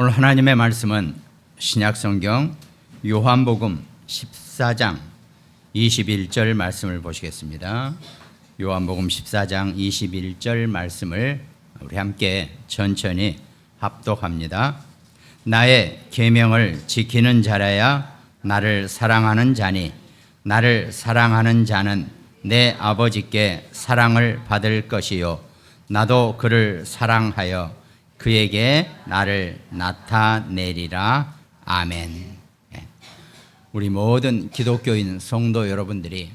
오늘 하나님의 말씀은 신약성경 요한복음 14장 21절 말씀을 보시겠습니다. 요한복음 14장 21절 말씀을 우리 함께 천천히 합독합니다. 나의 계명을 지키는 자라야 나를 사랑하는 자니 나를 사랑하는 자는 내 아버지께 사랑을 받을 것이요 나도 그를 사랑하여 그에게 나를 나타내리라. 아멘. 우리 모든 기독교인 성도 여러분들이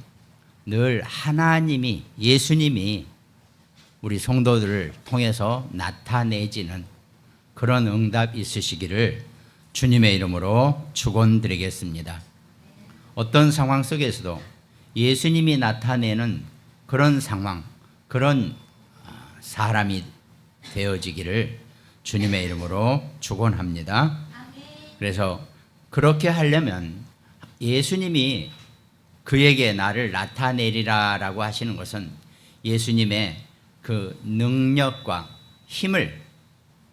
늘 하나님이, 예수님이 우리 성도들을 통해서 나타내지는 그런 응답 있으시기를 주님의 이름으로 축원드리겠습니다. 어떤 상황 속에서도 예수님이 나타내는 그런 상황, 그런 사람이 되어지기를 주님의 이름으로 축원합니다. 그래서 그렇게 하려면 예수님이 그에게 나를 나타내리라라고 하시는 것은 예수님의 그 능력과 힘을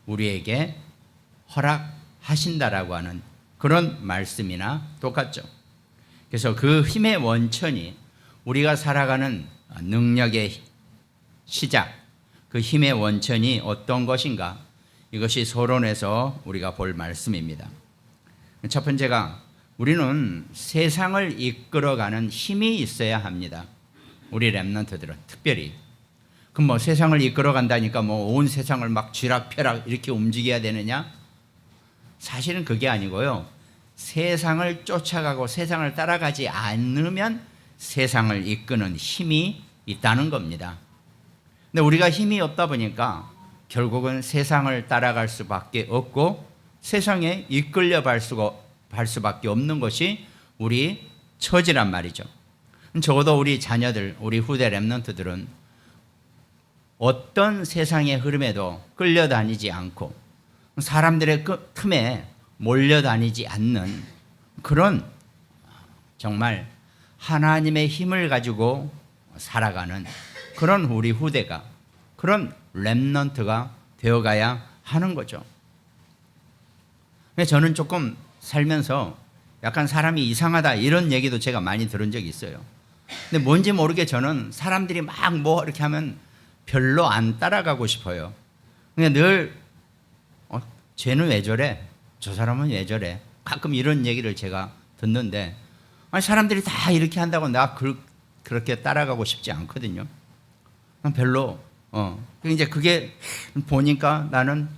우리에게 허락하신다라고 하는 그런 말씀이나 똑같죠. 그래서 그 힘의 원천이 우리가 살아가는 능력의 시작, 그 힘의 원천이 어떤 것인가? 이것이 서론에서 우리가 볼 말씀입니다. 첫 번째가 우리는 세상을 이끌어가는 힘이 있어야 합니다. 우리 렘넌트들은 특별히. 그럼 뭐 세상을 이끌어간다니까 뭐 온 세상을 막 쥐락펴락 이렇게 움직여야 되느냐? 사실은 그게 아니고요. 세상을 쫓아가고 세상을 따라가지 않으면 세상을 이끄는 힘이 있다는 겁니다. 근데 우리가 힘이 없다 보니까 결국은 세상을 따라갈 수밖에 없고 세상에 이끌려 갈 수밖에 없는 것이 우리 처지란 말이죠. 적어도 우리 자녀들, 우리 후대 렘넌트들은 어떤 세상의 흐름에도 끌려다니지 않고 사람들의 틈에 몰려다니지 않는 그런 정말 하나님의 힘을 가지고 살아가는 그런 우리 후대가, 그런 렘넌트가 되어가야 하는 거죠. 저는 조금 살면서 약간 사람이 이상하다 이런 얘기도 제가 많이 들은 적이 있어요. 근데 뭔지 모르게 저는 사람들이 막 뭐 이렇게 하면 별로 안 따라가고 싶어요. 그냥 늘 쟤는 왜 저래? 저 사람은 왜 저래? 가끔 이런 얘기를 제가 듣는데 아니, 사람들이 다 이렇게 한다고 나 그렇게 따라가고 싶지 않거든요. 별로. 이제 그게 보니까 나는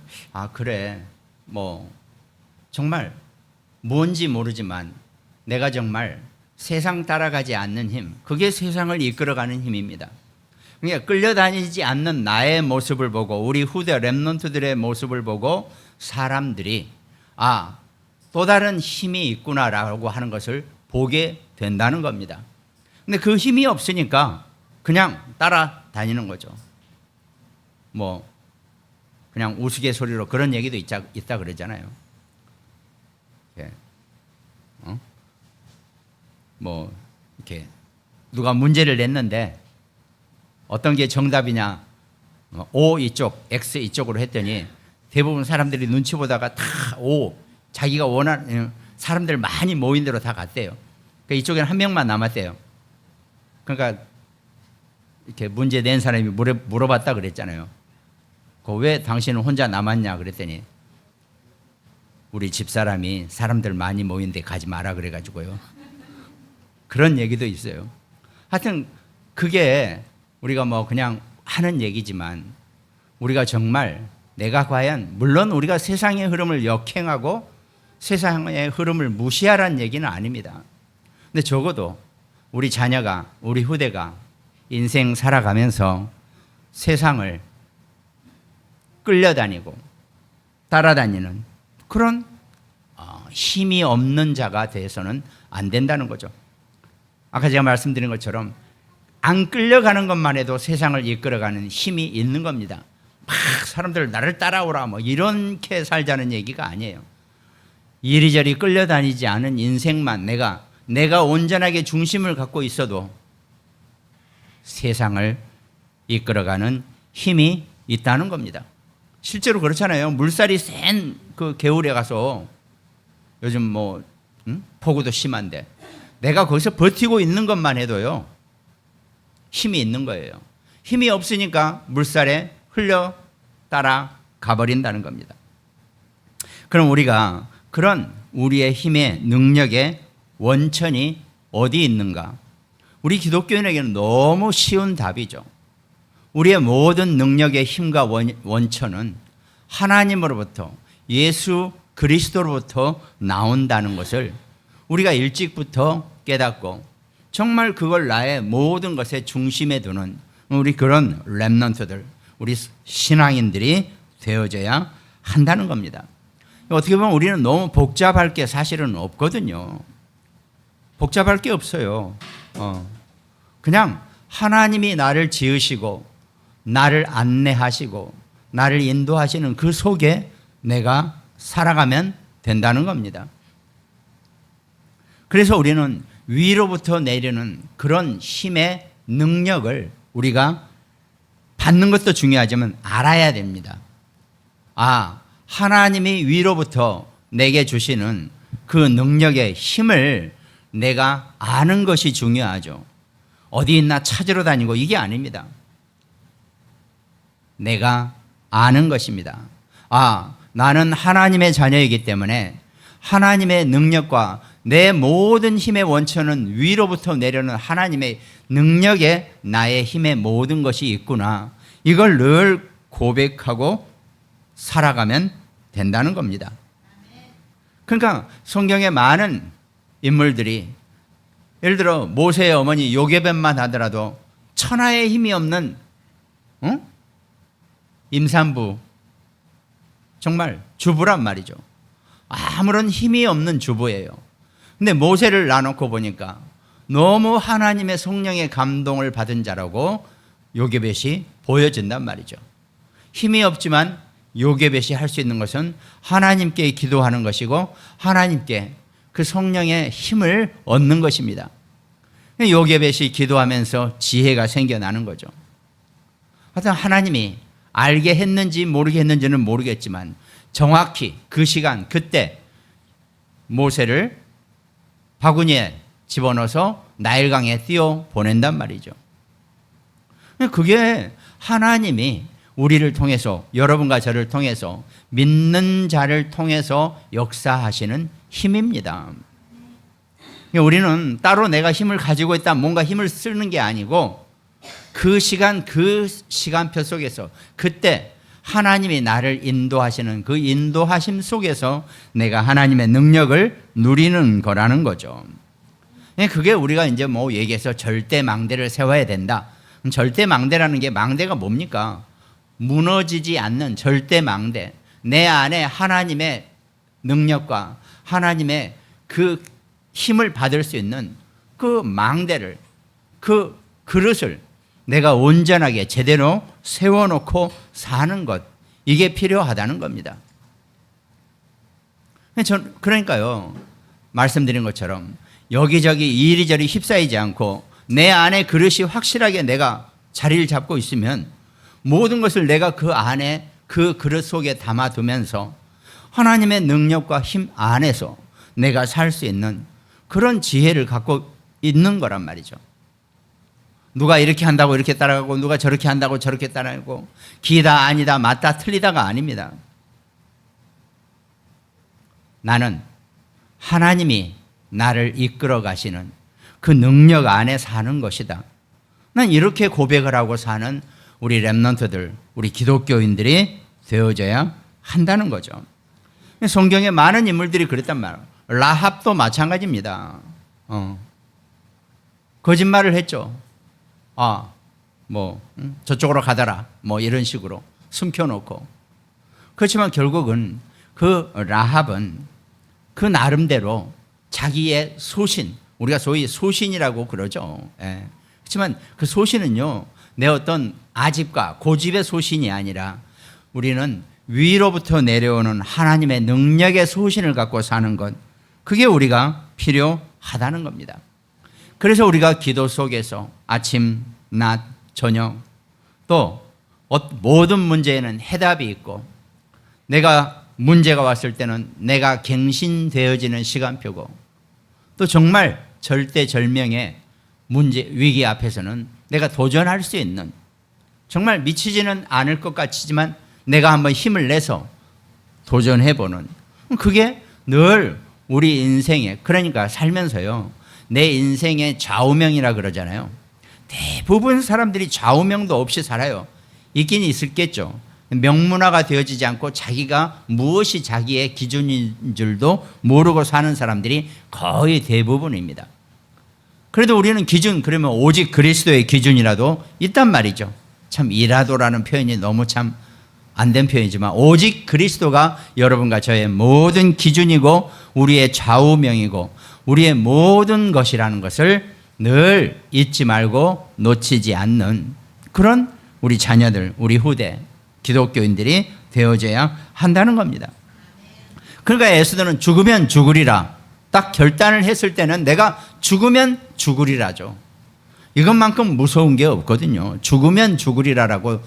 그래, 뭐 정말 뭔지 모르지만 내가 정말 세상 따라가지 않는 힘, 그게 세상을 이끌어가는 힘입니다. 그러니까 끌려다니지 않는 나의 모습을 보고 우리 후대 렘넌트들의 모습을 보고 사람들이 또 다른 힘이 있구나라고 하는 것을 보게 된다는 겁니다. 근데 그 힘이 없으니까 그냥 따라다니는 거죠. 뭐 그냥 우스갯소리로 그런 얘기도 있다 그러잖아요. 뭐 이렇게 누가 문제를 냈는데 어떤 게 정답이냐, O 이쪽, X 이쪽으로 했더니 대부분 사람들이 눈치 보다가 다 O, 자기가 원하는 사람들 많이 모인 대로 다 갔대요. 그러니까 이쪽에는 한 명만 남았대요. 그러니까 이렇게 문제 낸 사람이 물어봤다 그랬잖아요. 왜 당신은 혼자 남았냐 그랬더니 우리 집사람이 사람들 많이 모인 데 가지 마라 그래가지고요. 그런 얘기도 있어요. 하여튼 그게 우리가 뭐 그냥 하는 얘기지만 우리가 정말 내가 과연, 물론 우리가 세상의 흐름을 역행하고 세상의 흐름을 무시하라는 얘기는 아닙니다. 근데 적어도 우리 자녀가, 우리 후대가 인생 살아가면서 세상을 끌려다니고 따라다니는 그런 힘이 없는 자가 돼서는 안 된다는 거죠. 아까 제가 말씀드린 것처럼 안 끌려가는 것만 해도 세상을 이끌어가는 힘이 있는 겁니다. 막 사람들 나를 따라오라 뭐 이렇게 살자는 얘기가 아니에요. 이리저리 끌려다니지 않은 인생만 내가 온전하게 중심을 갖고 있어도 세상을 이끌어가는 힘이 있다는 겁니다. 실제로 그렇잖아요. 물살이 센 그 개울에 가서 요즘 뭐 폭우도 심한데 내가 거기서 버티고 있는 것만 해도요 힘이 있는 거예요. 힘이 없으니까 물살에 흘려 따라 가버린다는 겁니다. 그럼 우리가 그런 우리의 힘의 능력의 원천이 어디 있는가? 우리 기독교인에게는 너무 쉬운 답이죠. 우리의 모든 능력의 힘과 원천은 하나님으로부터 예수 그리스도로부터 나온다는 것을 우리가 일찍부터 깨닫고 정말 그걸 나의 모든 것의 중심에 두는 우리 그런 렘넌트들, 우리 신앙인들이 되어져야 한다는 겁니다. 어떻게 보면 우리는 너무 복잡할 게 사실은 없거든요. 복잡할 게 없어요. 그냥 하나님이 나를 지으시고 나를 안내하시고 나를 인도하시는 그 속에 내가 살아가면 된다는 겁니다. 그래서 우리는 위로부터 내리는 그런 힘의 능력을 우리가 받는 것도 중요하지만 알아야 됩니다. 하나님이 위로부터 내게 주시는 그 능력의 힘을 내가 아는 것이 중요하죠. 어디 있나 찾으러 다니고 이게 아닙니다. 내가 아는 것입니다. 나는 하나님의 자녀이기 때문에 하나님의 능력과 내 모든 힘의 원천은 위로부터 내려오는 하나님의 능력에 나의 힘의 모든 것이 있구나. 이걸 늘 고백하고 살아가면 된다는 겁니다. 그러니까 성경의 많은 인물들이 예를 들어 모세의 어머니 요게벳만 하더라도 천하의 힘이 없는 임산부, 정말 주부란 말이죠. 아무런 힘이 없는 주부예요. 근데 모세를 놔놓고 보니까 너무 하나님의 성령의 감동을 받은 자라고 요게벳이 보여진단 말이죠. 힘이 없지만 요게벳이 할 수 있는 것은 하나님께 기도하는 것이고 하나님께 그 성령의 힘을 얻는 것입니다. 요게벳이 기도하면서 지혜가 생겨나는 거죠. 하여튼 하나님이 알게 했는지 모르게 했는지는 모르겠지만 정확히 그 시간 그때 모세를 바구니에 집어넣어서 나일강에 띄워 보낸단 말이죠. 그게 하나님이 우리를 통해서 여러분과 저를 통해서 믿는 자를 통해서 역사하시는 힘입니다. 우리는 따로 내가 힘을 가지고 있다 뭔가 힘을 쓰는 게 아니고 그 시간표 속에서 그때 하나님이 나를 인도하시는 그 인도하심 속에서 내가 하나님의 능력을 누리는 거라는 거죠. 그게 우리가 이제 뭐 얘기해서 절대망대를 세워야 된다. 절대망대라는 게 망대가 뭡니까? 무너지지 않는 절대망대. 내 안에 하나님의 능력과 하나님의 그 힘을 받을 수 있는 그 망대를, 그 그릇을 내가 온전하게 제대로 세워놓고 사는 것, 이게 필요하다는 겁니다. 그러니까요, 말씀드린 것처럼 여기저기 이리저리 휩싸이지 않고 내 안에 그릇이 확실하게 내가 자리를 잡고 있으면 모든 것을 내가 그 안에 그 그릇 속에 담아두면서 하나님의 능력과 힘 안에서 내가 살 수 있는 그런 지혜를 갖고 있는 거란 말이죠. 누가 이렇게 한다고 이렇게 따라가고 누가 저렇게 한다고 저렇게 따라가고 기다 아니다 맞다 틀리다가 아닙니다. 나는 하나님이 나를 이끌어 가시는 그 능력 안에 사는 것이다. 난 이렇게 고백을 하고 사는 우리 렘넌트들, 우리 기독교인들이 되어져야 한다는 거죠. 성경에 많은 인물들이 그랬단 말이에요. 라합도 마찬가지입니다. 거짓말을 했죠. 저쪽으로 가더라. 뭐 이런 식으로 숨겨놓고. 그렇지만 결국은 그 라합은 그 나름대로 자기의 소신, 우리가 소위 소신이라고 그러죠. 예. 그렇지만 그 소신은요, 내 어떤 아집과 고집의 소신이 아니라 우리는 위로부터 내려오는 하나님의 능력의 소신을 갖고 사는 것, 그게 우리가 필요하다는 겁니다. 그래서 우리가 기도 속에서 아침, 낮, 저녁 또 모든 문제에는 해답이 있고 내가 문제가 왔을 때는 내가 갱신되어지는 시간표고, 또 정말 절대절명의 문제, 위기 앞에서는 내가 도전할 수 있는, 정말 미치지는 않을 것 같지만 내가 한번 힘을 내서 도전해보는, 그게 늘 우리 인생에, 그러니까 살면서요, 내 인생의 좌우명이라 그러잖아요. 대부분 사람들이 좌우명도 없이 살아요. 있긴 있을겠죠. 명문화가 되어지지 않고 자기가 무엇이 자기의 기준인 줄도 모르고 사는 사람들이 거의 대부분입니다. 그래도 우리는 기준, 그러면 오직 그리스도의 기준이라도 있단 말이죠. 참 이라도라는 표현이 너무 참 안 된 표현이지만, 오직 그리스도가 여러분과 저의 모든 기준이고 우리의 좌우명이고 우리의 모든 것이라는 것을 늘 잊지 말고 놓치지 않는 그런 우리 자녀들, 우리 후대 기독교인들이 되어져야 한다는 겁니다. 그러니까 에스더는 죽으면 죽으리라 딱 결단을 했을 때는 내가 죽으면 죽으리라죠. 이것만큼 무서운 게 없거든요. 죽으면 죽으리라라고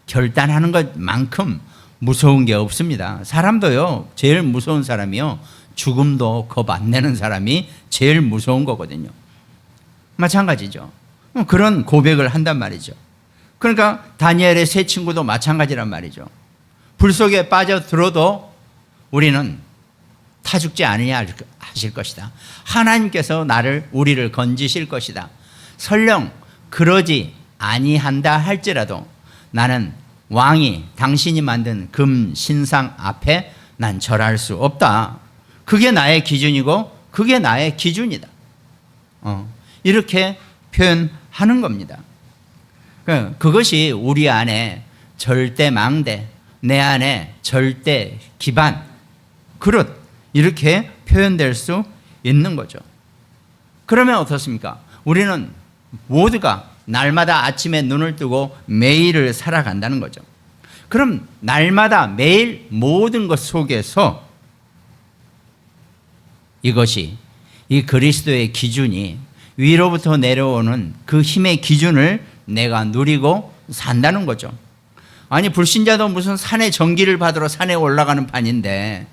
결단하는 것만큼 무서운 게 없습니다. 사람도요, 제일 무서운 사람이요, 죽음도 겁 안 내는 사람이 제일 무서운 거거든요. 마찬가지죠. 그런 고백을 한단 말이죠. 그러니까 다니엘의 세 친구도 마찬가지란 말이죠. 불 속에 빠져들어도 우리는 타 죽지 않으냐 하실 것이다. 하나님께서 우리를 건지실 것이다. 설령 그러지 아니한다 할지라도 나는 왕이 당신이 만든 금 신상 앞에 난 절할 수 없다. 그게 나의 기준이고 그게 나의 기준이다. 이렇게 표현하는 겁니다. 그것이 우리 안에 절대 망대, 내 안에 절대 기반, 그릇, 이렇게 표현될 수 있는 거죠. 그러면 어떻습니까? 우리는 모두가 날마다 아침에 눈을 뜨고 매일을 살아간다는 거죠. 그럼 날마다 매일 모든 것 속에서 이것이, 이 그리스도의 기준이, 위로부터 내려오는 그 힘의 기준을 내가 누리고 산다는 거죠. 아니, 불신자도 무슨 산에 전기를 받으러 산에 올라가는 판인데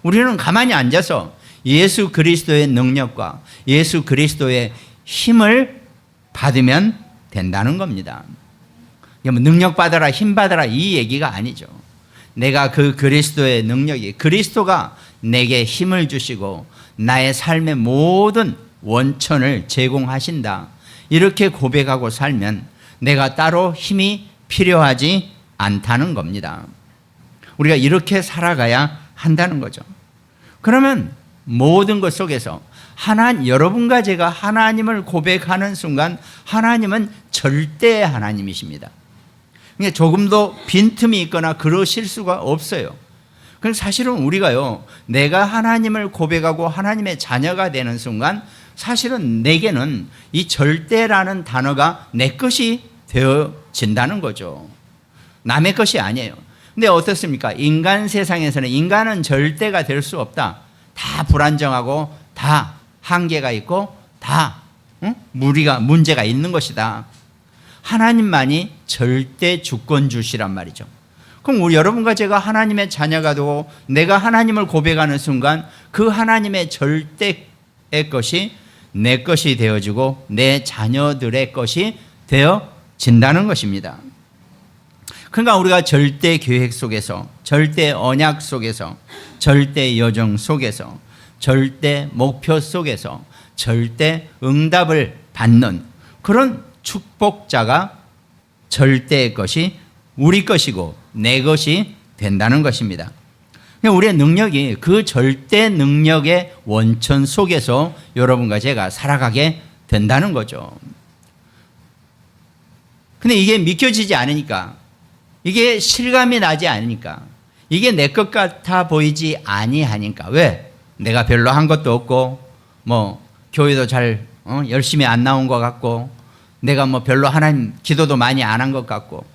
우리는 가만히 앉아서 예수 그리스도의 능력과 예수 그리스도의 힘을 받으면 된다는 겁니다. 능력 받아라, 힘 받아라, 이 얘기가 아니죠. 내가 그 그리스도의 능력이, 그리스도가 내게 힘을 주시고 나의 삶의 모든 원천을 제공하신다, 이렇게 고백하고 살면 내가 따로 힘이 필요하지 않다는 겁니다. 우리가 이렇게 살아가야 한다는 거죠. 그러면 모든 것 속에서 여러분과 제가 하나님을 고백하는 순간 하나님은 절대 하나님이십니다. 그러니까 조금도 빈틈이 있거나 그러실 수가 없어요. 그럼 사실은 우리가요, 내가 하나님을 고백하고 하나님의 자녀가 되는 순간 사실은 내게는 이 절대라는 단어가 내 것이 되어진다는 거죠. 남의 것이 아니에요. 근데 어떻습니까? 인간 세상에서는 인간은 절대가 될 수 없다. 다 불안정하고 다 한계가 있고 다 문제가 있는 것이다. 하나님만이 절대 주권주시란 말이죠. 그럼 여러분과 제가 하나님의 자녀가 되고 내가 하나님을 고백하는 순간 그 하나님의 절대의 것이 내 것이 되어지고 내 자녀들의 것이 되어진다는 것입니다. 그러니까 우리가 절대 계획 속에서, 절대 언약 속에서, 절대 여정 속에서, 절대 목표 속에서 절대 응답을 받는 그런 축복자가 절대의 것이 우리 것이고 내 것이 된다는 것입니다. 우리의 능력이 그 절대 능력의 원천 속에서 여러분과 제가 살아가게 된다는 거죠. 근데 이게 믿겨지지 않으니까, 이게 실감이 나지 않으니까, 이게 내 것 같아 보이지 아니하니까. 왜? 내가 별로 한 것도 없고, 교회도 잘 열심히 안 나온 것 같고, 내가 별로 하나님 기도도 많이 안 한 것 같고,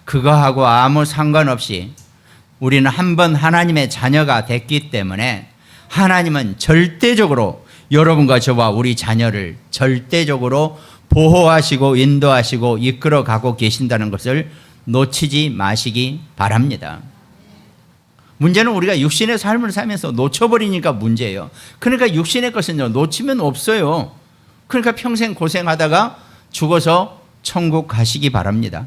그거하고 아무 상관없이 우리는 한번 하나님의 자녀가 됐기 때문에 하나님은 절대적으로 여러분과 저와 우리 자녀를 절대적으로 보호하시고 인도하시고 이끌어가고 계신다는 것을 놓치지 마시기 바랍니다. 문제는 우리가 육신의 삶을 살면서 놓쳐버리니까 문제예요. 그러니까 육신의 것은요, 놓치면 없어요. 그러니까 평생 고생하다가 죽어서 천국 가시기 바랍니다.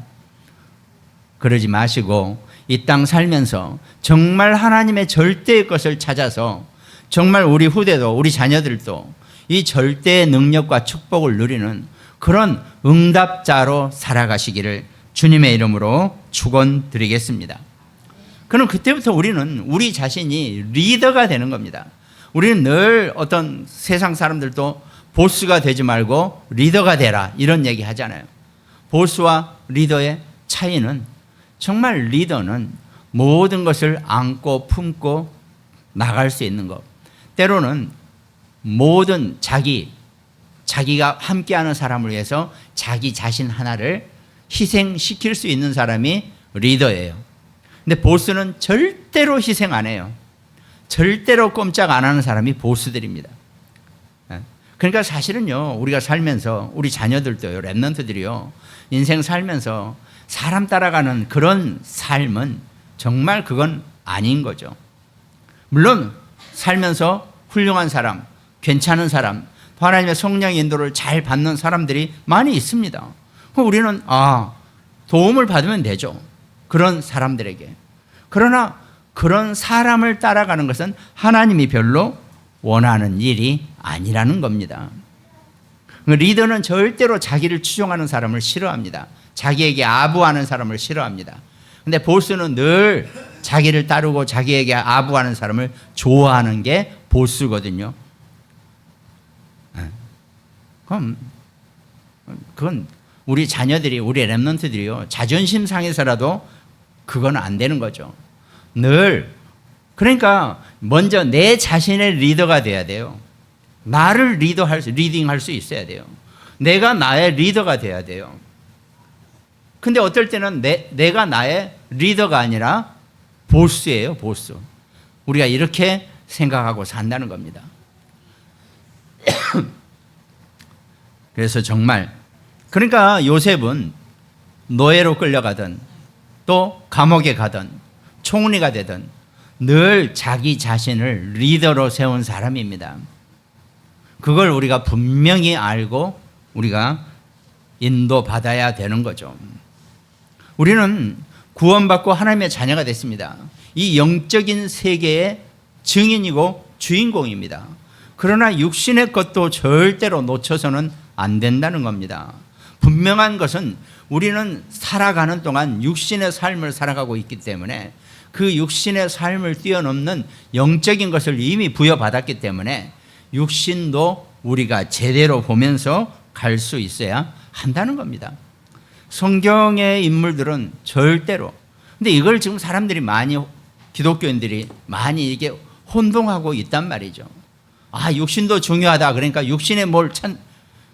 그러지 마시고 이 땅 살면서 정말 하나님의 절대의 것을 찾아서 정말 우리 후대도 우리 자녀들도 이 절대의 능력과 축복을 누리는 그런 응답자로 살아가시기를 주님의 이름으로 축원드리겠습니다. 그럼 그때부터 우리는 우리 자신이 리더가 되는 겁니다. 우리는 늘 어떤 세상 사람들도 보스가 되지 말고 리더가 되라 이런 얘기 하잖아요. 보스와 리더의 차이는 정말 리더는 모든 것을 안고 품고 나갈 수 있는 것. 때로는 모든 자기가 함께하는 사람을 위해서 자기 자신 하나를 희생시킬 수 있는 사람이 리더예요. 근데 보스는 절대로 희생 안 해요. 절대로 꼼짝 안 하는 사람이 보스들입니다. 그러니까 사실은요, 우리가 살면서 우리 자녀들도요, 랩런트들이요, 인생 살면서 사람 따라가는 그런 삶은 정말 그건 아닌 거죠. 물론 살면서 훌륭한 사람, 괜찮은 사람, 하나님의 성령의 인도를 잘 받는 사람들이 많이 있습니다. 우리는 도움을 받으면 되죠. 그런 사람들에게. 그러나 그런 사람을 따라가는 것은 하나님이 별로 원하는 일이 아니라는 겁니다. 리더는 절대로 자기를 추종하는 사람을 싫어합니다. 자기에게 아부하는 사람을 싫어합니다. 근데 보스는 늘 자기를 따르고 자기에게 아부하는 사람을 좋아하는 게 보스거든요. 그건 우리 자녀들이, 우리 랩런트들이요, 자존심 상해서라도 그건 안 되는 거죠. 그러니까 먼저 내 자신의 리더가 돼야 돼요. 나를 리딩할 수 있어야 돼요. 내가 나의 리더가 돼야 돼요. 근데 어떨 때는 내가 나의 리더가 아니라 보스예요, 보스. 우리가 이렇게 생각하고 산다는 겁니다. 그래서 정말, 그러니까 요셉은 노예로 끌려가든 또 감옥에 가든 총리가 되든 늘 자기 자신을 리더로 세운 사람입니다. 그걸 우리가 분명히 알고 우리가 인도받아야 되는 거죠. 우리는 구원받고 하나님의 자녀가 됐습니다. 이 영적인 세계의 증인이고 주인공입니다. 그러나 육신의 것도 절대로 놓쳐서는 안 된다는 겁니다. 분명한 것은 우리는 살아가는 동안 육신의 삶을 살아가고 있기 때문에 그 육신의 삶을 뛰어넘는 영적인 것을 이미 부여받았기 때문에 육신도 우리가 제대로 보면서 갈 수 있어야 한다는 겁니다. 성경의 인물들은 절대로, 근데 이걸 지금 사람들이 많이, 기독교인들이 많이 이게 혼동하고 있단 말이죠. 육신도 중요하다. 그러니까 육신의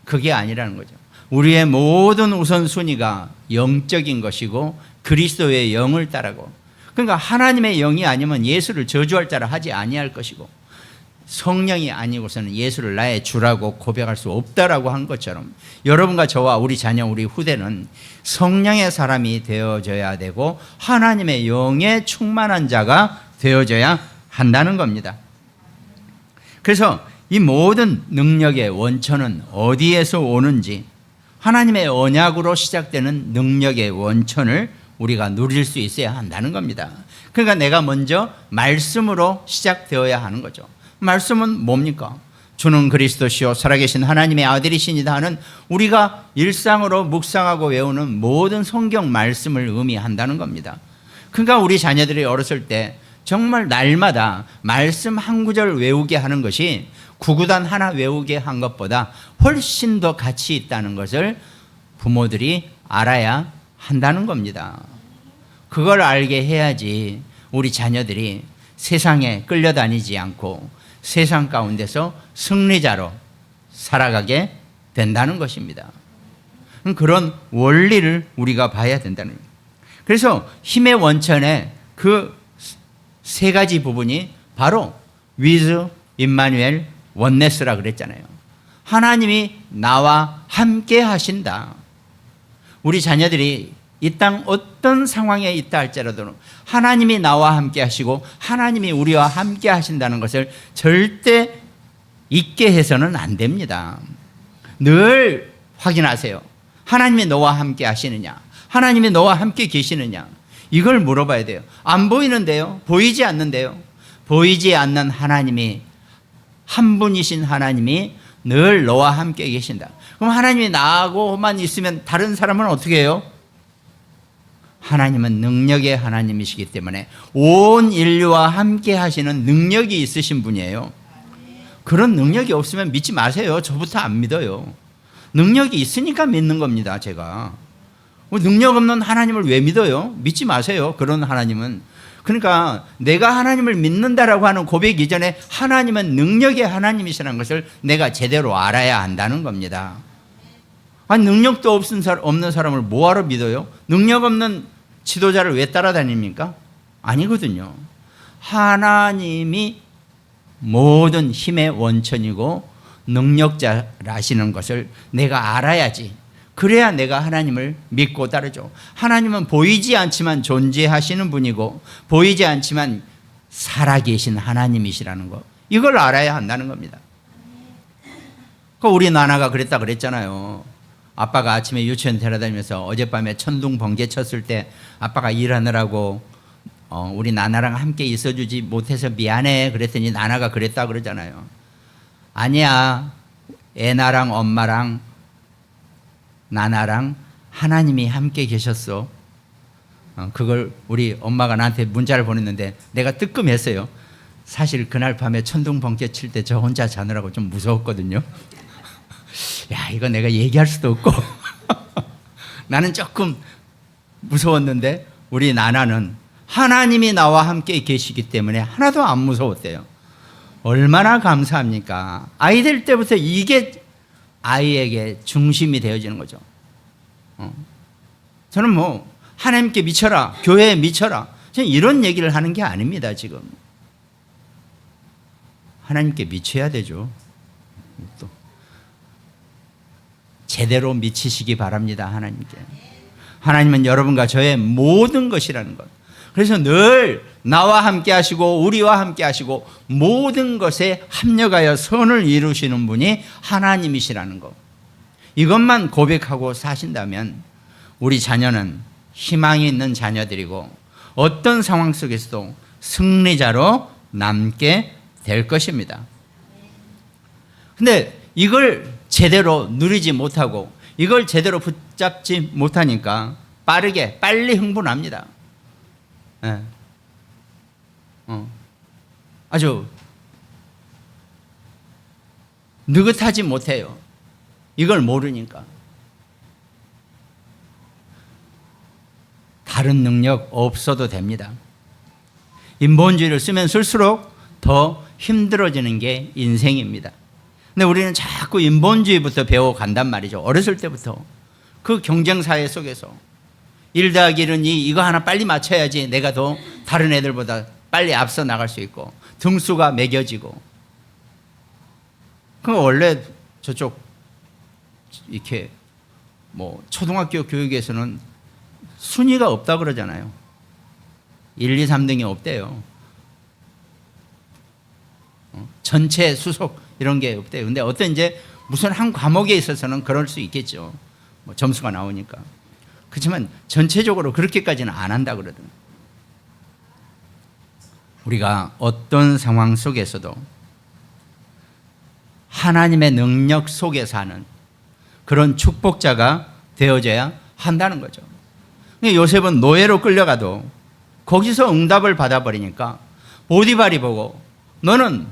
그게 아니라는 거죠. 우리의 모든 우선순위가 영적인 것이고 그리스도의 영을 따르고, 그러니까 하나님의 영이 아니면 예수를 저주할 자라 하지 아니할 것이고 성령이 아니고서는 예수를 나의 주라고 고백할 수 없다라고 한 것처럼 여러분과 저와 우리 자녀, 우리 후대는 성령의 사람이 되어져야 되고 하나님의 영에 충만한 자가 되어져야 한다는 겁니다. 그래서 이 모든 능력의 원천은 어디에서 오는지, 하나님의 언약으로 시작되는 능력의 원천을 우리가 누릴 수 있어야 한다는 겁니다. 그러니까 내가 먼저 말씀으로 시작되어야 하는 거죠. 말씀은 뭡니까? 주는 그리스도시요 살아계신 하나님의 아들이시니다 하는 우리가 일상으로 묵상하고 외우는 모든 성경 말씀을 의미한다는 겁니다. 그러니까 우리 자녀들이 어렸을 때 정말 날마다 말씀 한 구절 외우게 하는 것이 구구단 하나 외우게 한 것보다 훨씬 더 가치 있다는 것을 부모들이 알아야 한다는 겁니다. 그걸 알게 해야지 우리 자녀들이 세상에 끌려다니지 않고 세상 가운데서 승리자로 살아가게 된다는 것입니다. 그런 원리를 우리가 봐야 된다는 거예요. 그래서 힘의 원천에 그 세 가지 부분이 바로 with, 임마누엘, 원네스라 그랬잖아요. 하나님이 나와 함께 하신다. 우리 자녀들이 이 땅 어떤 상황에 있다 할지라도 하나님이 나와 함께 하시고 하나님이 우리와 함께 하신다는 것을 절대 잊게 해서는 안 됩니다. 늘 확인하세요. 하나님이 너와 함께 하시느냐? 하나님이 너와 함께 계시느냐? 이걸 물어봐야 돼요. 안 보이는데요? 보이지 않는데요? 보이지 않는 하나님이, 한 분이신 하나님이 늘 너와 함께 계신다. 그럼 하나님이 나하고만 있으면 다른 사람은 어떻게 해요? 하나님은 능력의 하나님이시기 때문에 온 인류와 함께 하시는 능력이 있으신 분이에요. 그런 능력이 없으면 믿지 마세요. 저부터 안 믿어요. 능력이 있으니까 믿는 겁니다. 제가 능력 없는 하나님을 왜 믿어요? 믿지 마세요. 그런 하나님은. 그러니까 내가 하나님을 믿는다라고 하는 고백 이전에 하나님은 능력의 하나님이시라는 것을 내가 제대로 알아야 한다는 겁니다. 아니, 능력도 없는 사람을 뭐하러 믿어요? 능력 없는 지도자를 왜 따라다닙니까? 아니거든요. 하나님이 모든 힘의 원천이고 능력자라시는 것을 내가 알아야지. 그래야 내가 하나님을 믿고 따르죠. 하나님은 보이지 않지만 존재하시는 분이고 보이지 않지만 살아계신 하나님이시라는 거, 이걸 알아야 한다는 겁니다. 우리 나나가 그랬다 그랬잖아요. 아빠가 아침에 유치원 데려다니면서 어젯밤에 천둥 번개 쳤을 때 아빠가 일하느라고 우리 나나랑 함께 있어주지 못해서 미안해 그랬더니 나나가 그랬다 그러잖아요. 아니야, 애나랑 엄마랑 나나랑 하나님이 함께 계셨어. 그걸 우리 엄마가 나한테 문자를 보냈는데 내가 뜨끔했어요. 사실 그날 밤에 천둥 번개 칠 때 저 혼자 자느라고 좀 무서웠거든요. 야, 이거 내가 얘기할 수도 없고 나는 조금 무서웠는데 우리 나나는 하나님이 나와 함께 계시기 때문에 하나도 안 무서웠대요. 얼마나 감사합니까? 아이 될 때부터 이게 아이에게 중심이 되어지는 거죠. 저는 하나님께 미쳐라, 교회에 미쳐라, 저는 이런 얘기를 하는 게 아닙니다. 지금 하나님께 미쳐야 되죠. 또 제대로 미치시기 바랍니다. 하나님께. 하나님은 여러분과 저의 모든 것이라는 것. 그래서 늘 나와 함께 하시고 우리와 함께 하시고 모든 것에 합력하여 선을 이루시는 분이 하나님이시라는 것, 이것만 고백하고 사신다면 우리 자녀는 희망이 있는 자녀들이고 어떤 상황 속에서도 승리자로 남게 될 것입니다. 근데 이걸 제대로 누리지 못하고 이걸 제대로 붙잡지 못하니까 빨리 흥분합니다. 네. 아주 느긋하지 못해요. 이걸 모르니까. 다른 능력 없어도 됩니다. 인본주의를 쓰면 쓸수록 더 힘들어지는 게 인생입니다. 근데 우리는 자꾸 인본주의부터 배워간단 말이죠. 어렸을 때부터. 그 경쟁사회 속에서 1 더하기 1은 2, 이거 하나 빨리 맞춰야지 내가 더 다른 애들보다 빨리 앞서 나갈 수 있고 등수가 매겨지고. 그 원래 저쪽 이렇게 초등학교 교육에서는 순위가 없다 그러잖아요. 1, 2, 3등이 없대요. 전체 수속 이런 게 없대요. 근데 어떤 이제 무슨 한 과목에 있어서는 그럴 수 있겠죠. 점수가 나오니까. 그렇지만 전체적으로 그렇게까지는 안 한다 그러더라고요. 우리가 어떤 상황 속에서도 하나님의 능력 속에 사는 그런 축복자가 되어져야 한다는 거죠. 요셉은 노예로 끌려가도 거기서 응답을 받아버리니까 보디발이 보고 너는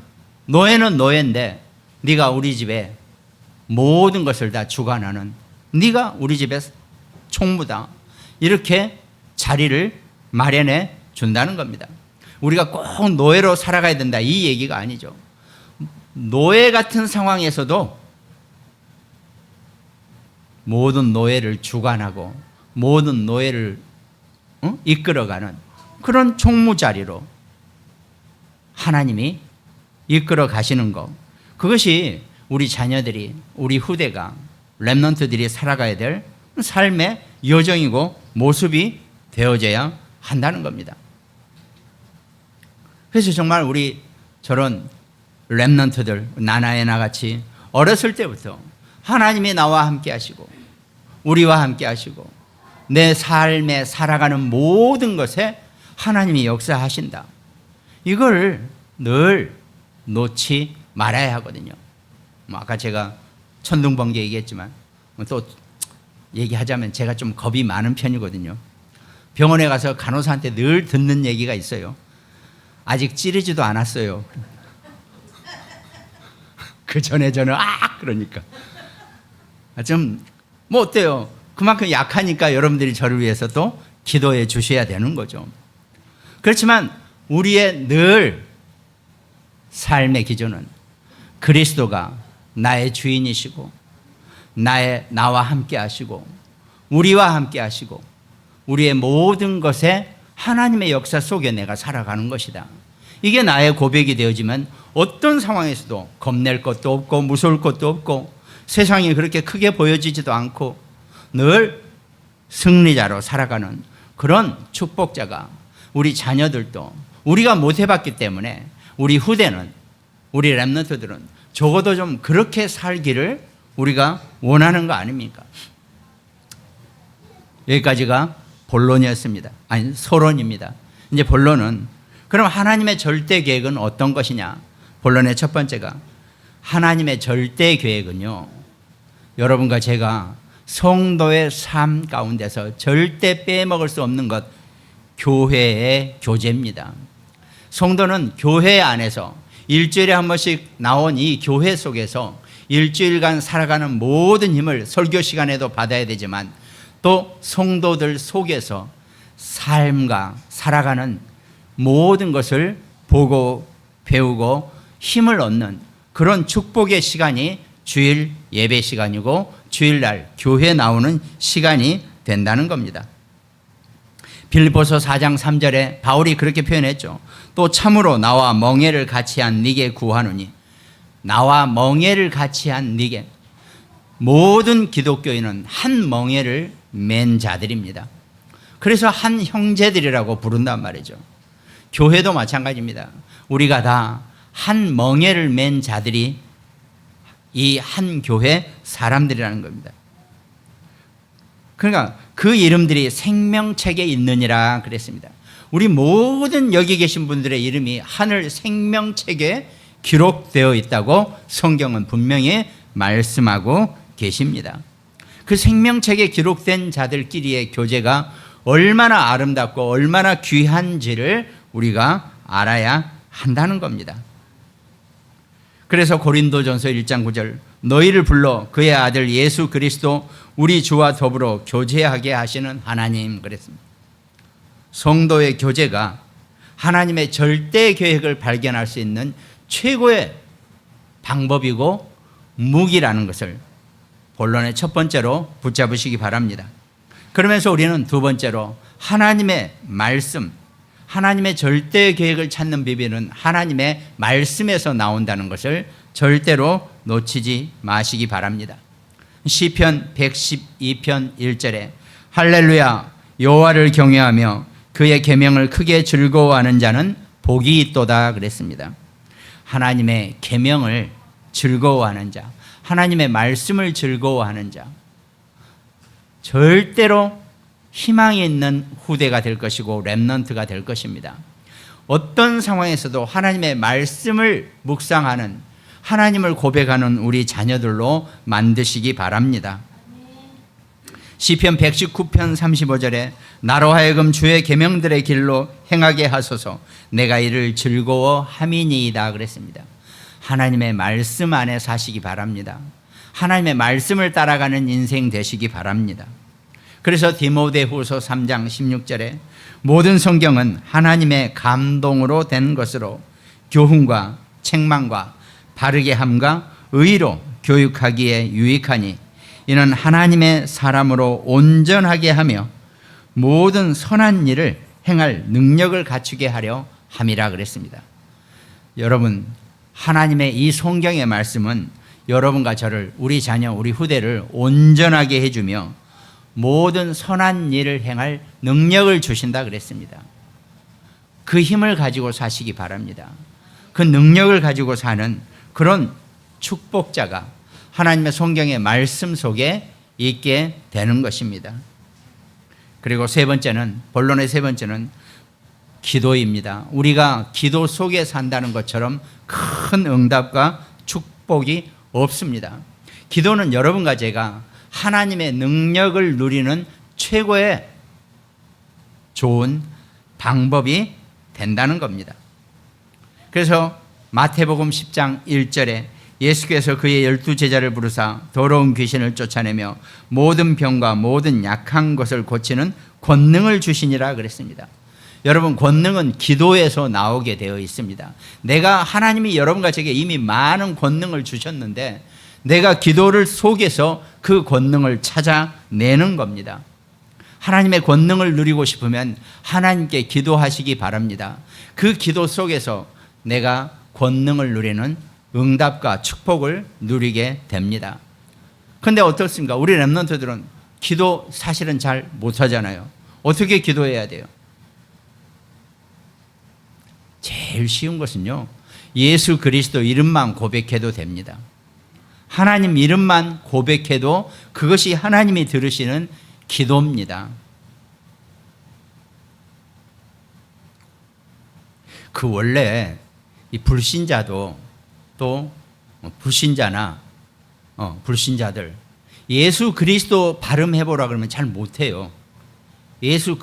노예는 노예인데 네가 우리 집에 모든 것을 다 주관하는, 네가 우리 집의 총무다, 이렇게 자리를 마련해 준다는 겁니다. 우리가 꼭 노예로 살아가야 된다 이 얘기가 아니죠. 노예 같은 상황에서도 모든 노예를 주관하고 모든 노예를 이끌어가는 그런 총무 자리로 하나님이 이끌어 가시는 것, 그것이 우리 자녀들이, 우리 후대가, 렘넌트들이 살아가야 될 삶의 여정이고 모습이 되어져야 한다는 겁니다. 그래서 정말 우리 저런 렘넌트들, 나나에나 같이 어렸을 때부터 하나님이 나와 함께 하시고 우리와 함께 하시고 내 삶에 살아가는 모든 것에 하나님이 역사하신다. 이걸 늘 놓지 말아야 하거든요. 아까 제가 천둥번개 얘기했지만 또 얘기하자면 제가 좀 겁이 많은 편이거든요. 병원에 가서 간호사한테 늘 듣는 얘기가 있어요. 아직 찌르지도 않았어요. 그 전에 저는 그러니까 좀 뭐 어때요? 그만큼 약하니까 여러분들이 저를 위해서 또 기도해 주셔야 되는 거죠. 그렇지만 우리의 늘 삶의 기준은 그리스도가 나의 주인이시고 나와 함께 하시고 우리와 함께 하시고 우리의 모든 것에 하나님의 역사 속에 내가 살아가는 것이다. 이게 나의 고백이 되어지면 어떤 상황에서도 겁낼 것도 없고 무서울 것도 없고 세상이 그렇게 크게 보여지지도 않고 늘 승리자로 살아가는 그런 축복자가 우리 자녀들도 우리가 못 해봤기 때문에 우리 후대는 우리 렘넌트들은 적어도 좀 그렇게 살기를 우리가 원하는 거 아닙니까? 여기까지가 본론이었습니다. 아니 서론입니다. 이제 본론은 그럼 하나님의 절대 계획은 어떤 것이냐? 본론의 첫 번째가 하나님의 절대 계획은요, 여러분과 제가 성도의 삶 가운데서 절대 빼먹을 수 없는 것, 교회의 교제입니다. 성도는 교회 안에서 일주일에 한 번씩 나온 이 교회 속에서 일주일간 살아가는 모든 힘을 설교 시간에도 받아야 되지만 또 성도들 속에서 삶과 살아가는 모든 것을 보고 배우고 힘을 얻는 그런 축복의 시간이 주일 예배 시간이고 주일날 교회 나오는 시간이 된다는 겁니다. 빌립보서 4장 3절에 바울이 그렇게 표현했죠. 또 참으로 나와 멍에를 같이 한 네게 구하노니, 나와 멍에를 같이 한 네게. 모든 기독교인은 한 멍에를 맨 자들입니다. 그래서 한 형제들이라고 부른단 말이죠. 교회도 마찬가지입니다. 우리가 다 한 멍에를 맨 자들이 이 한 교회 사람들이라는 겁니다. 그러니까 그 이름들이 생명책에 있느니라 그랬습니다. 우리 모든 여기 계신 분들의 이름이 하늘 생명책에 기록되어 있다고 성경은 분명히 말씀하고 계십니다. 그 생명책에 기록된 자들끼리의 교제가 얼마나 아름답고 얼마나 귀한지를 우리가 알아야 한다는 겁니다. 그래서 고린도전서 1장 9절, 너희를 불러 그의 아들 예수 그리스도 우리 주와 더불어 교제하게 하시는 하나님 그랬습니다. 성도의 교제가 하나님의 절대 계획을 발견할 수 있는 최고의 방법이고 무기라는 것을 본론의 첫 번째로 붙잡으시기 바랍니다. 그러면서 우리는 두 번째로 하나님의 말씀, 하나님의 절대 계획을 찾는 비밀은 하나님의 말씀에서 나온다는 것을 절대로 놓치지 마시기 바랍니다. 시편 112편 1절에 할렐루야 여호와를 경외하며 그의 계명을 크게 즐거워하는 자는 복이 있도다 그랬습니다. 하나님의 계명을 즐거워하는 자, 하나님의 말씀을 즐거워하는 자, 절대로 희망이 있는 후대가 될 것이고 렘넌트가 될 것입니다. 어떤 상황에서도 하나님의 말씀을 묵상하는, 하나님을 고백하는 우리 자녀들로 만드시기 바랍니다. 시편 119편 35절에 나로 하여금 주의 계명들의 길로 행하게 하소서 내가 이를 즐거워함이니이다 그랬습니다. 하나님의 말씀 안에 사시기 바랍니다. 하나님의 말씀을 따라가는 인생 되시기 바랍니다. 그래서 디모데후서 3장 16절에 모든 성경은 하나님의 감동으로 된 것으로 교훈과 책망과 바르게 함과 의로 교육하기에 유익하니 이는 하나님의 사람으로 온전하게 하며 모든 선한 일을 행할 능력을 갖추게 하려 함이라 그랬습니다. 여러분, 하나님의 이 성경의 말씀은 여러분과 저를, 우리 자녀, 우리 후대를 온전하게 해주며 모든 선한 일을 행할 능력을 주신다 그랬습니다. 그 힘을 가지고 사시기 바랍니다. 그 능력을 가지고 사는 그런 축복자가 하나님의 성경의 말씀 속에 있게 되는 것입니다. 그리고 본론의 세 번째는 기도입니다. 우리가 기도 속에 산다는 것처럼 큰 응답과 축복이 없습니다. 기도는 여러분과 제가 하나님의 능력을 누리는 최고의 좋은 방법이 된다는 겁니다. 그래서 마태복음 10장 1절에 예수께서 그의 12제자를 부르사 더러운 귀신을 쫓아내며 모든 병과 모든 약한 것을 고치는 권능을 주시니라 그랬습니다. 여러분, 권능은 기도에서 나오게 되어 있습니다. 하나님이 여러분과 제게 이미 많은 권능을 주셨는데 내가 기도를 속에서 그 권능을 찾아내는 겁니다. 하나님의 권능을 누리고 싶으면 하나님께 기도하시기 바랍니다. 그 기도 속에서 내가 권능을 누리는 응답과 축복을 누리게 됩니다. 그런데 어떻습니까? 우리 렘넌트들은 기도 사실은 잘 못하잖아요. 어떻게 기도해야 돼요? 제일 쉬운 것은요, 예수 그리스도 이름만 고백해도 됩니다. 하나님 이름만 고백해도 그것이 하나님이 들으시는 기도입니다. 그 원래 이 불신자도 또 불신자나 불신자들 예수 그리스도 발음해보라 그러면 잘 못해요. 예수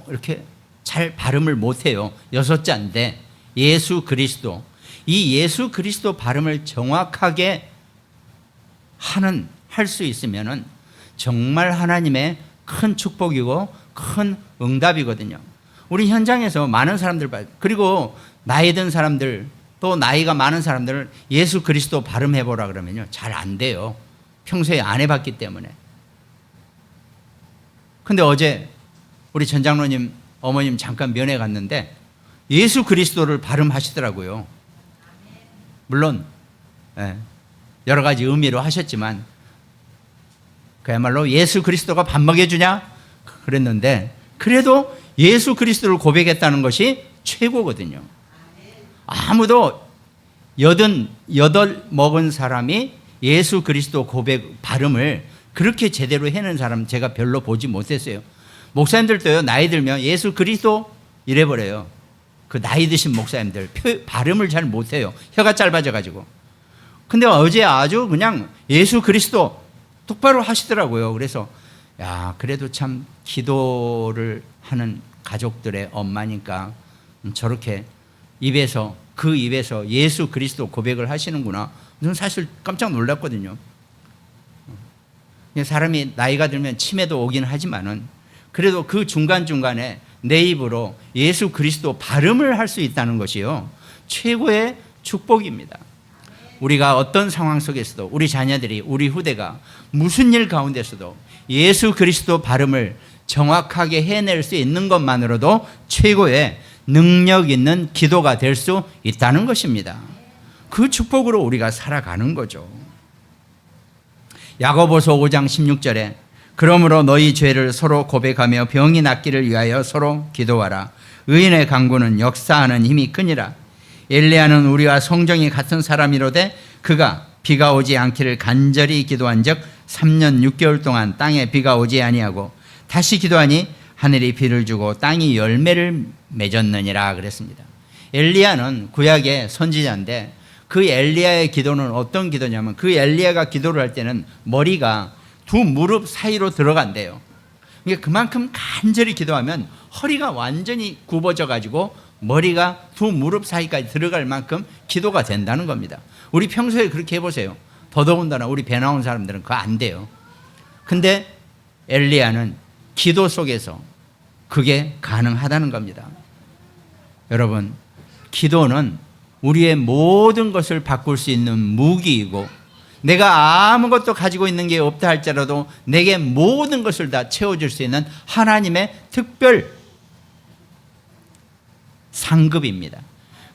이렇게 잘 발음을 못해요. 6자인데 예수 그리스도, 이 예수 그리스도 발음을 정확하게 할 수 있으면은 정말 하나님의 큰 축복이고 큰 응답이거든요. 우리 현장에서 많은 사람들, 그리고 나이 든 사람들, 또 나이가 많은 사람들을 예수 그리스도 발음해보라 그러면요, 잘 안 돼요. 평소에 안 해봤기 때문에. 근데 어제 우리 전 장로님 어머님 잠깐 면회 갔는데 예수 그리스도를 발음하시더라고요. 물론 여러 가지 의미로 하셨지만 그야말로 예수 그리스도가 밥 먹여주냐? 그랬는데 그래도 예수 그리스도를 고백했다는 것이 최고거든요. 아무도 88 먹은 사람이 예수 그리스도 고백 발음을 그렇게 제대로 해낸 사람 제가 별로 보지 못했어요. 목사님들도요, 나이 들면 예수 그리스도 이래버려요. 그 나이 드신 목사님들 발음을 잘 못해요. 혀가 짧아져가지고. 근데 어제 아주 그냥 예수 그리스도 똑바로 하시더라고요. 그래서 그래도 참 기도를 하는 가족들의 엄마니까 저렇게 그 입에서 예수 그리스도 고백을 하시는구나. 저는 사실 깜짝 놀랐거든요. 사람이 나이가 들면 치매도 오긴 하지만은 그래도 그 중간중간에 내 입으로 예수 그리스도 발음을 할 수 있다는 것이요, 최고의 축복입니다. 우리가 어떤 상황 속에서도 우리 자녀들이, 우리 후대가 무슨 일 가운데서도 예수 그리스도 발음을 정확하게 해낼 수 있는 것만으로도 최고의 능력 있는 기도가 될 수 있다는 것입니다. 그 축복으로 우리가 살아가는 거죠. 야고보서 5장 16절에 그러므로 너희 죄를 서로 고백하며 병이 낫기를 위하여 서로 기도하라. 의인의 간구는 역사하는 힘이 크니라. 엘리야는 우리와 성정이 같은 사람이로되 그가 비가 오지 않기를 간절히 기도한 적 3년 6개월 동안 땅에 비가 오지 아니하고 다시 기도하니 하늘이 비를 주고 땅이 열매를 맺었느니라 그랬습니다. 엘리야는 구약의 선지자인데 그 엘리야의 기도는 어떤 기도냐면 그 엘리야가 기도를 할 때는 머리가 두 무릎 사이로 들어간대요. 그러니까 그만큼 간절히 기도하면 허리가 완전히 굽어져 가지고 머리가 두 무릎 사이까지 들어갈 만큼 기도가 된다는 겁니다. 우리 평소에 그렇게 해보세요. 더더군다나 우리 배 나온 사람들은 그거 안 돼요. 근데 엘리야는 기도 속에서 그게 가능하다는 겁니다. 여러분, 기도는 우리의 모든 것을 바꿀 수 있는 무기이고 내가 아무것도 가지고 있는 게 없다 할지라도 내게 모든 것을 다 채워줄 수 있는 하나님의 특별 상급입니다.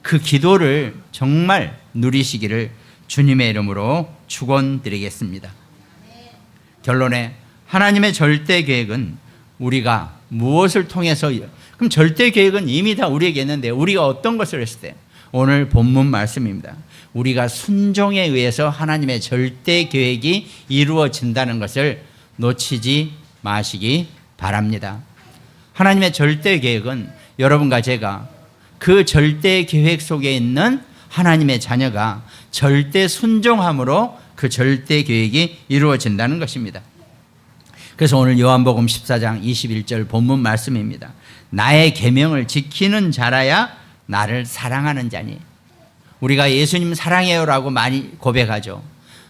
그 기도를 정말 누리시기를 주님의 이름으로 축원드리겠습니다. 결론에 하나님의 절대 계획은 우리가 무엇을 통해서, 그럼 절대 계획은 이미 다 우리에게 있는데 우리가 어떤 것을 했을 때, 오늘 본문 말씀입니다. 우리가 순종에 의해서 하나님의 절대 계획이 이루어진다는 것을 놓치지 마시기 바랍니다. 하나님의 절대 계획은 여러분과 제가 그 절대 계획 속에 있는 하나님의 자녀가 절대 순종함으로 그 절대 계획이 이루어진다는 것입니다. 그래서 오늘 요한복음 14장 21절 본문 말씀입니다. 나의 계명을 지키는 자라야 나를 사랑하는 자니. 우리가 예수님 사랑해요라고 많이 고백하죠.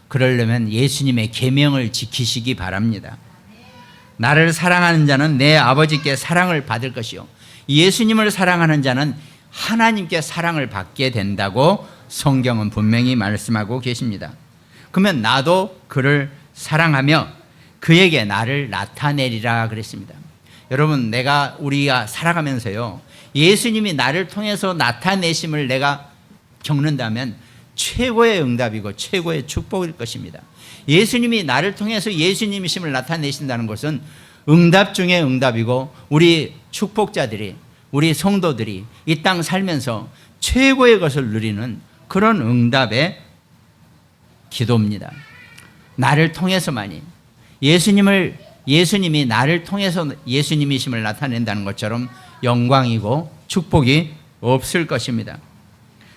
그러려면 예수님의 계명을 지키시기 바랍니다. 나를 사랑하는 자는 내 아버지께 사랑을 받을 것이요, 예수님을 사랑하는 자는 하나님께 사랑을 받게 된다고 성경은 분명히 말씀하고 계십니다. 그러면 나도 그를 사랑하며 그에게 나를 나타내리라 그랬습니다. 여러분, 우리가 살아가면서요, 예수님이 나를 통해서 나타내심을 내가 겪는다면 최고의 응답이고 최고의 축복일 것입니다. 예수님이 나를 통해서 예수님이심을 나타내신다는 것은 응답 중에 응답이고, 우리 축복자들이, 우리 성도들이 이 땅 살면서 최고의 것을 누리는 그런 응답의 기도입니다. 나를 통해서만이, 예수님이 나를 통해서 예수님이심을 나타낸다는 것처럼 영광이고 축복이 없을 것입니다.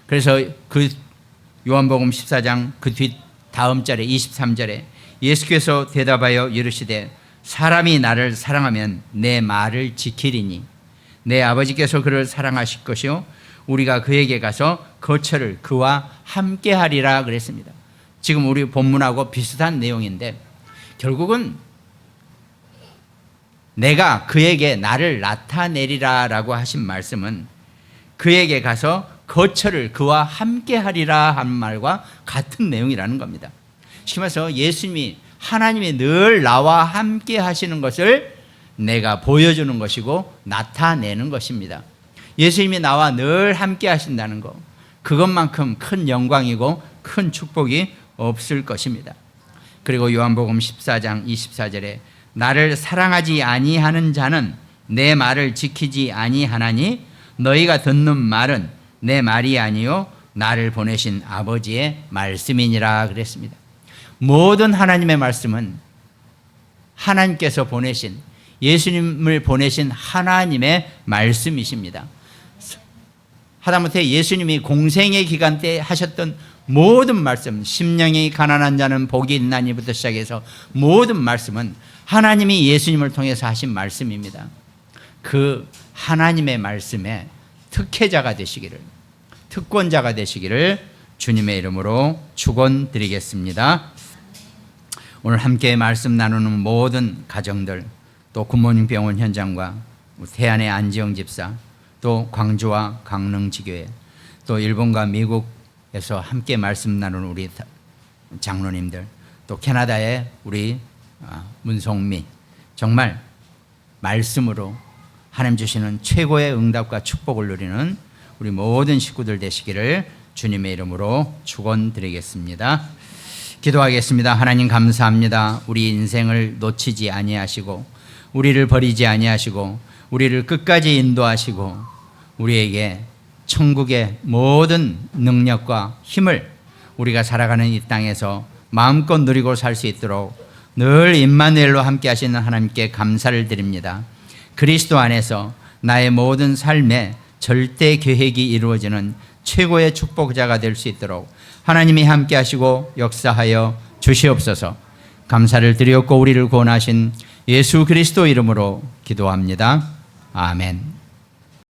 그래서 그 요한복음 14장 그 다음 절에 23절에 예수께서 대답하여 이르시되 사람이 나를 사랑하면 내 말을 지키리니 내 아버지께서 그를 사랑하실 것이요 우리가 그에게 가서 거처를 그와 함께 하리라 그랬습니다. 지금 우리 본문하고 비슷한 내용인데, 결국은 내가 그에게 나를 나타내리라 라고 하신 말씀은 그에게 가서 거처를 그와 함께 하리라 하는 말과 같은 내용이라는 겁니다. 쉽게 말해서 하나님이 늘 나와 함께 하시는 것을 내가 보여주는 것이고 나타내는 것입니다. 예수님이 나와 늘 함께 하신다는 것, 그것만큼 큰 영광이고 큰 축복이 없을 것입니다. 그리고 요한복음 14장 24절에 나를 사랑하지 아니하는 자는 내 말을 지키지 아니하나니 너희가 듣는 말은 내 말이 아니요 나를 보내신 아버지의 말씀이니라 그랬습니다. 모든 하나님의 말씀은 하나님께서 보내신, 예수님을 보내신 하나님의 말씀이십니다. 하다못해 예수님이 공생의 기간 때 하셨던 모든 말씀, 심령이 가난한 자는 복이 있나니부터 시작해서 모든 말씀은 하나님이 예수님을 통해서 하신 말씀입니다. 그 하나님의 말씀에 특혜자가 되시기를, 특권자가 되시기를 주님의 이름으로 축원드리겠습니다. 오늘 함께 말씀 나누는 모든 가정들, 또 굿모닝 병원 현장과 태안의 안지영 집사, 또 광주와 강릉지교회, 또 일본과 미국에서 함께 말씀 나누는 우리 장로님들, 또 캐나다의 우리 문송미, 정말 말씀으로 하나님 주시는 최고의 응답과 축복을 누리는 우리 모든 식구들 되시기를 주님의 이름으로 축원드리겠습니다. 기도하겠습니다. 하나님 감사합니다. 우리 인생을 놓치지 아니하시고 우리를 버리지 아니하시고 우리를 끝까지 인도하시고 우리에게 천국의 모든 능력과 힘을 우리가 살아가는 이 땅에서 마음껏 누리고 살 수 있도록 늘 임마누엘로 함께 하시는 하나님께 감사를 드립니다. 그리스도 안에서 나의 모든 삶에 절대 계획이 이루어지는 최고의 축복자가 될 수 있도록 하나님이 함께 하시고 역사하여 주시옵소서. 감사를 드렸고 우리를 구원하신 예수 그리스도 이름으로 기도합니다. 아멘.